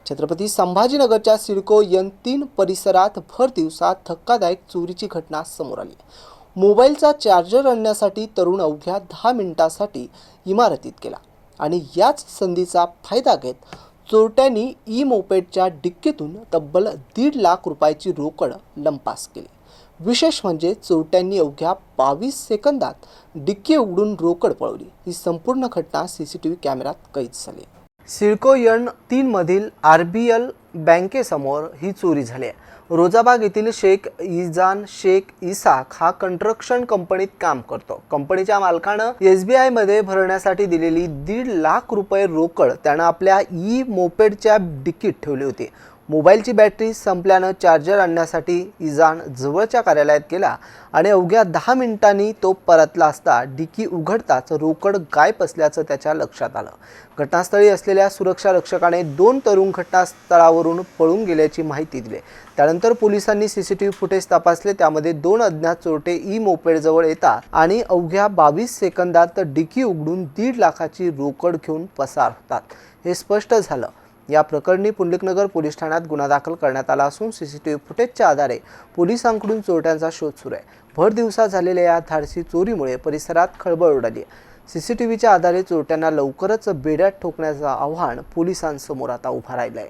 Chhatrapati संभाजीनगरच्या CIDCO N3 परिसरात भर दिवसात धक्कादायक चोरीची घटना समोर आली। मोबाईलचा चार्जर आणण्यासाठी तरुण अवघ्या 10 मिनिटांसाठी इमारतीत गेला आणि याच संधीचा फायदा घेत चोरट्यांनी मोपेडच्या डिक्कीतून तब्बल 1.5 लाख रुपयाची रोकड लंपास केली। विशेष म्हणजे चोरट्यांनी अवघ्या 22 सेकंदात डिक्की उघडून रोकड पळवली। ही संपूर्ण घटना सीसीटीव्ही कॅमेऱ्यात कैद झाली। सिडको N3 मधील RBL बँकेसमोर ही चोरी झाली आहे। रोजाबाग येथील शेख इजान शेख इसाक हा कंस्ट्रक्शन कंपनीत काम करतो। कंपनीच्या मालकानं SBI मध्ये भरण्यासाठी दिलेली 1.5 लाख रुपये रोकड त्यानं आपल्या मोपेडच्या डिक्कीत ठेवली होती। मोबाईलची बॅटरी संपल्यानं चार्जर आणण्यासाठी इजान जवळच्या कार्यालयात गेला आणि अवघ्या 10 मिनिटांनी तो परतला असता डिक्की उघडताच रोकड गायब असल्याचं त्याच्या लक्षात आलं। घटनास्थळी असलेल्या सुरक्षा रक्षकाने 2 तरुण घटनास्थळावरून पळून गेल्याची माहिती दिली। त्यानंतर पोलिसांनी सीसीटीव्ही फुटेज तपासले। त्यामध्ये 2 अज्ञात चोरटे मोपेड जवळ येतात आणि अवघ्या 22 सेकंदात डिक्की उघडून 1.5 लाखाची रोकड घेऊन पसार होतात हे स्पष्ट झालं। या प्रकरणी पुंडलिकनगर पोलीस ठाण्यात गुन्हा दाखल करण्यात आला असून सीसीटीव्ही फुटेजच्या आधारे पोलिसांकडून चोरट्यांचा शोध सुरू आहे। भर दिवसात झालेल्या या धाडसी चोरीमुळे परिसरात खळबळ उडाली आहे। सीसीटीव्हीच्या आधारे चोरट्यांना लवकरच बेड्यात ठोकण्याचं आव्हान पोलिसांसमोर आता उभं राहिलं आहे।